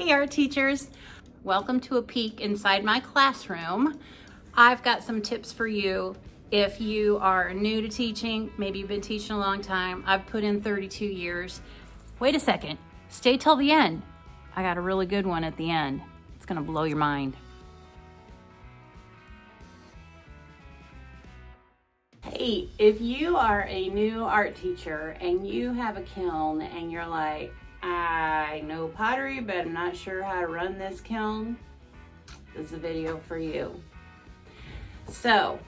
Hi art teachers, welcome to a peek inside my classroom. I've got some tips for you if you are new to teaching, maybe you've been teaching a long time. I've put in 32 years. Wait a second, stay till the end. I got a really good one at the end. It's gonna blow your mind. Hey, if you are a new art teacher and you have a kiln and you're like, I know pottery, but I'm not sure how to run this kiln, this is a video for you. So,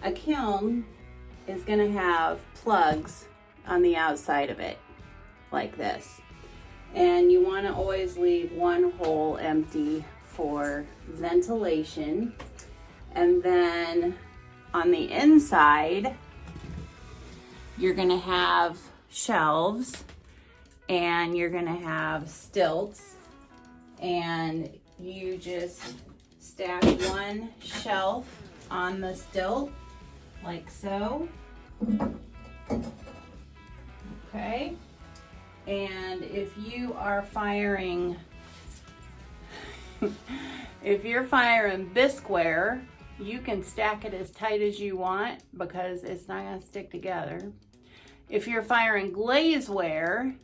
a kiln is gonna have plugs on the outside of it, like this. And you wanna always leave one hole empty for ventilation. And then on the inside, you're gonna have shelves and you're gonna have stilts, and you just stack one shelf on the stilt like so. Okay, and if you are firing if you're firing bisqueware, you can stack it as tight as you want because it's not gonna stick together. If you're firing glazeware,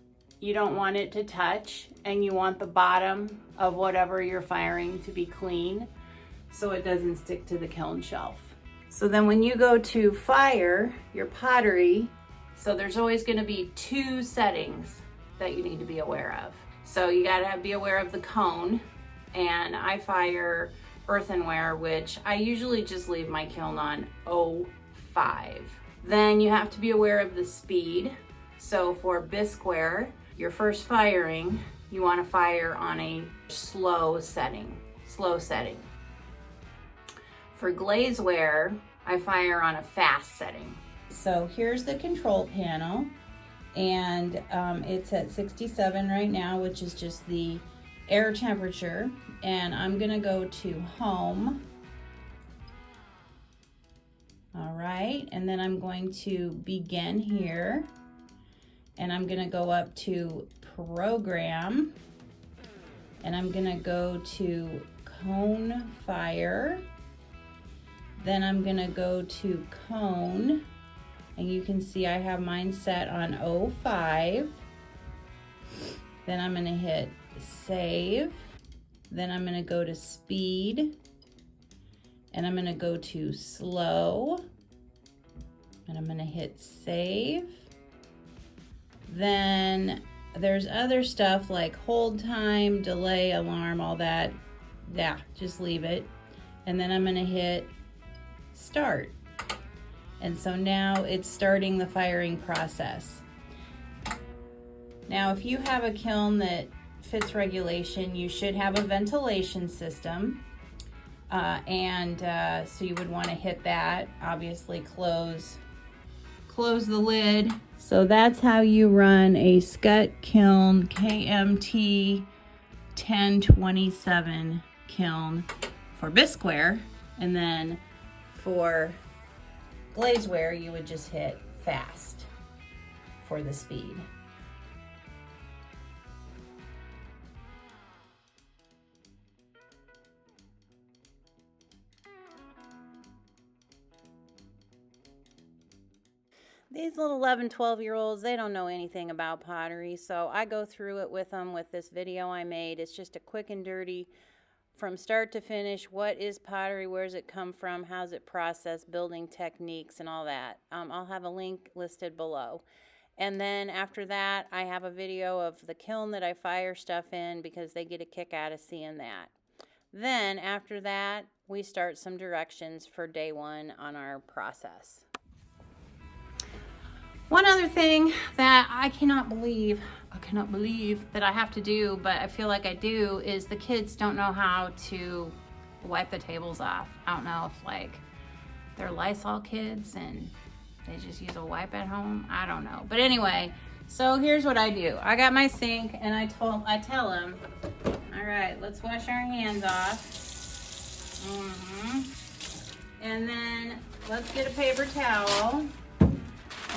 you don't want it to touch and you want the bottom of whatever you're firing to be clean so it doesn't stick to the kiln shelf. So then when you go to fire your pottery, so there's always gonna be two settings that you need to be aware of. So you gotta be aware of the cone, and I fire earthenware, which I usually just leave my kiln on 05. Then you have to be aware of the speed. So for bisqueware, your first firing, you want to fire on a slow setting. For glazeware, I fire on a fast setting. So here's the control panel, and it's at 67 right now, which is just the air temperature. And I'm gonna go to home. All right, and then I'm going to begin here, and I'm gonna go up to program, and I'm gonna go to cone fire. Then I'm gonna go to cone, and you can see I have mine set on 05. Then I'm gonna hit save. Then I'm gonna go to speed, and I'm gonna go to slow, and I'm gonna hit save. Then there's other stuff like hold time, delay, alarm, all that. Yeah, just leave it. And then I'm gonna hit start. And so now it's starting the firing process. Now, if you have a kiln that fits regulation, you should have a ventilation system. So you would want to hit that, obviously close the lid. So that's how you run a Scut Kiln KMT 1027 kiln for bisqueware. And then for glazeware, you would just hit fast for the speed. These little 11, 12-year-olds, they don't know anything about pottery, so I go through it with them with this video I made. It's just a quick and dirty, from start to finish, what is pottery, where does it come from, how's it processed, building techniques, and all that. I'll have a link listed below. And then after that, I have a video of the kiln that I fire stuff in because they get a kick out of seeing that. Then after that, we start some directions for day one on our process. One other thing that I cannot believe that I have to do, but I feel like I do, is the kids don't know how to wipe the tables off. I don't know if like they're Lysol kids and they just use a wipe at home. I don't know. But anyway, so here's what I do. I got my sink and I tell them, all right, let's wash our hands off. And then let's get a paper towel.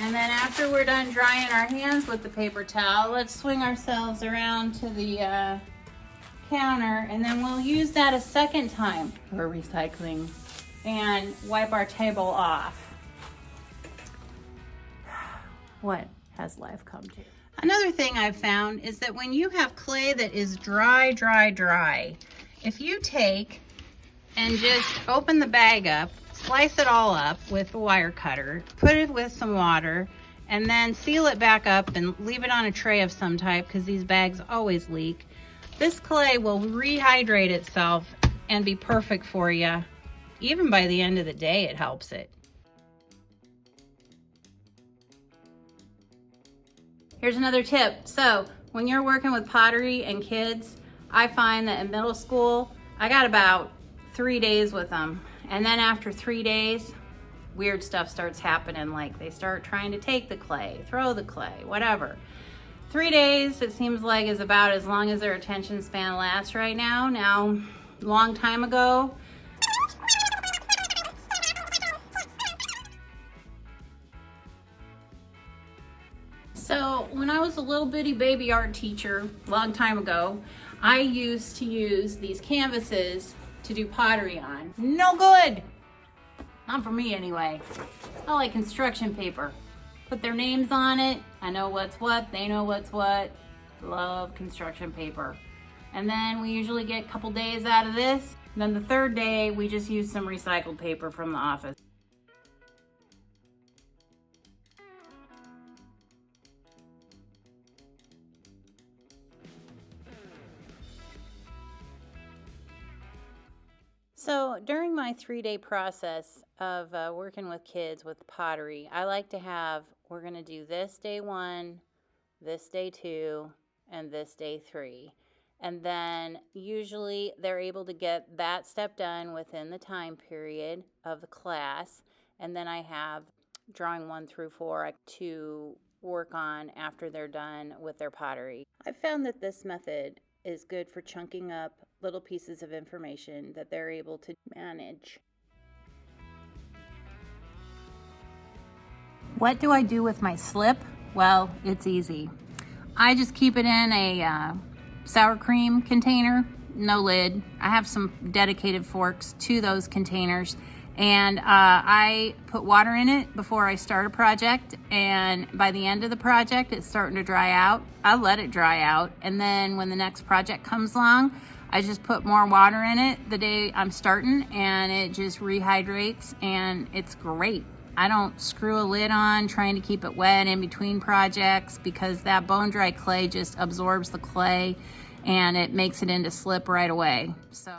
And then after we're done drying our hands with the paper towel, let's swing ourselves around to the counter, and then we'll use that a second time for recycling and wipe our table off. What has life come to? Another thing I've found is that when you have clay that is dry, if you take and just open the bag up, slice it all up with a wire cutter, put it with some water, and then seal it back up and leave it on a tray of some type, because these bags always leak, this clay will rehydrate itself and be perfect for you. Even by the end of the day, it helps it. Here's another tip. So when you're working with pottery and kids, I find that in middle school, I got about 3 days with them. And then after 3 days, weird stuff starts happening. Like they start trying to take the clay, throw the clay, whatever. 3 days, it seems like, is about as long as their attention span lasts right now. Now, a long time ago, so when I was a little bitty baby art teacher, a long time ago, I used to use these canvases to do pottery on. No good! Not for me anyway. I like construction paper. Put their names on it. I know what's what, they know what's what. Love construction paper. And then we usually get a couple days out of this. And then the third day, we just use some recycled paper from the office. So during my 3-day process of working with kids with pottery, I like to have, we're going to do this day 1, this day 2, and this day 3. And then usually they're able to get that step done within the time period of the class. And then I have drawing 1 through 4 to work on after they're done with their pottery. I found that this method is good for chunking up little pieces of information that they're able to manage. What do I do with my slip? Well, it's easy. I just keep it in a sour cream container, no lid. I have some dedicated forks to those containers, and I put water in it before I start a project, and by the end of the project it's starting to dry out. I let it dry out, and then when the next project comes along, I just put more water in it the day I'm starting, and it just rehydrates, and it's great. I don't screw a lid on trying to keep it wet in between projects, because that bone dry clay just absorbs the clay and it makes it into slip right away. So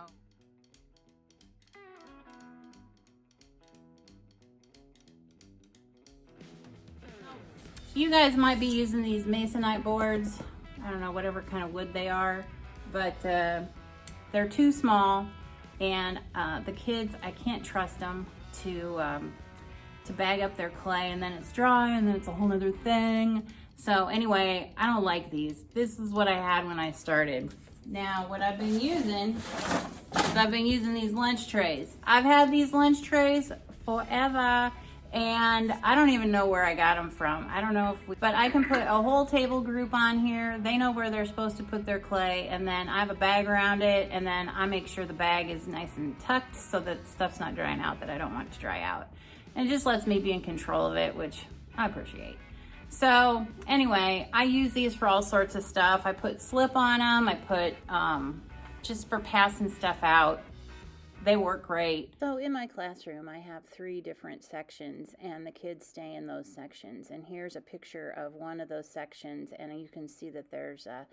you guys might be using these masonite boards. I don't know, whatever kind of wood they are, but they're too small, and the kids, I can't trust them to bag up their clay, and then it's dry, and then it's a whole nother thing. So anyway, I don't like these. This is what I had when I started. Now, what I've been using is I've been using these lunch trays. I've had these lunch trays forever, and I don't even know where I got them from. I don't know but I can put a whole table group on here. They know where they're supposed to put their clay, and then I have a bag around it, and then I make sure the bag is nice and tucked so that stuff's not drying out that I don't want it to dry out. And it just lets me be in control of it, which I appreciate. So anyway, I use these for all sorts of stuff. I put slip on them. I put just for passing stuff out. They work great. So in my classroom, I have 3 different sections, and the kids stay in those sections. And here's a picture of one of those sections, and you can see that there's a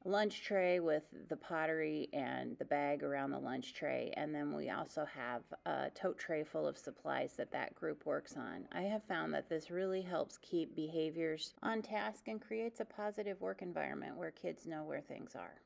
lunch tray with the pottery and the bag around the lunch tray. And then we also have a tote tray full of supplies that group works on. I have found that this really helps keep behaviors on task and creates a positive work environment where kids know where things are.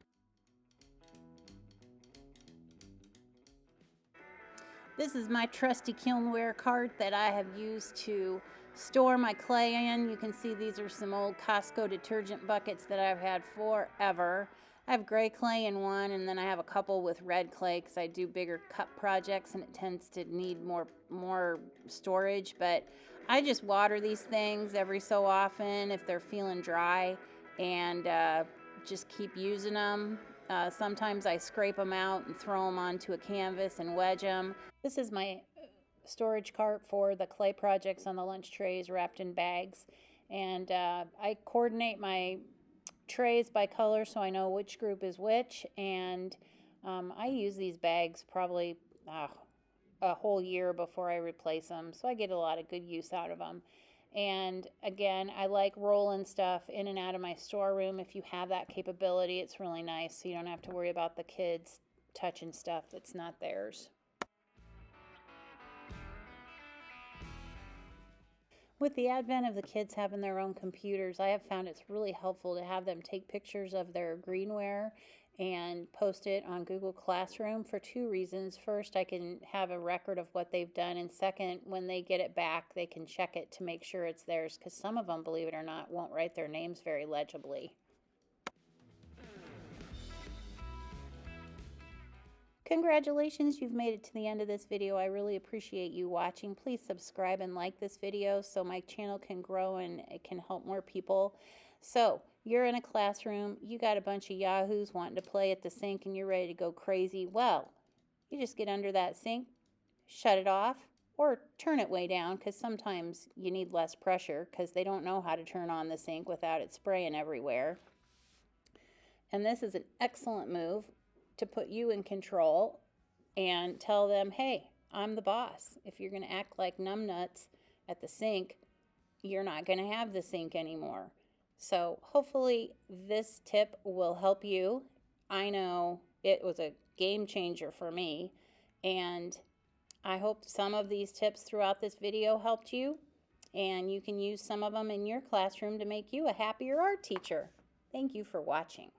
This is my trusty kilnware cart that I have used to store my clay in. You can see these are some old Costco detergent buckets that I've had forever. I have gray clay in one, and then I have a couple with red clay because I do bigger cup projects and it tends to need more storage. But I just water these things every so often if they're feeling dry, and just keep using them. Sometimes I scrape them out and throw them onto a canvas and wedge them. This is my storage cart for the clay projects on the lunch trays wrapped in bags. And I coordinate my trays by color so I know which group is which. And I use these bags probably a whole year before I replace them. So I get a lot of good use out of them. And again, I like rolling stuff in and out of my storeroom. If you have that capability, it's really nice. So you don't have to worry about the kids touching stuff that's not theirs. With the advent of the kids having their own computers, I have found it's really helpful to have them take pictures of their greenware and post it on Google Classroom for two reasons. First, I can have a record of what they've done, and second, when they get it back, they can check it to make sure it's theirs, because some of them, believe it or not, won't write their names very legibly. Congratulations, you've made it to the end of this video. I really appreciate you watching. Please subscribe and like this video so my channel can grow and it can help more people. So, you're in a classroom, you got a bunch of yahoos wanting to play at the sink and you're ready to go crazy. Well, you just get under that sink, shut it off, or turn it way down, because sometimes you need less pressure because they don't know how to turn on the sink without it spraying everywhere. And this is an excellent move to put you in control and tell them, hey, I'm the boss. If you're going to act like numbnuts at the sink, you're not going to have the sink anymore. So hopefully this tip will help you. I know it was a game changer for me, and I hope some of these tips throughout this video helped you, and you can use some of them in your classroom to make you a happier art teacher. Thank you for watching.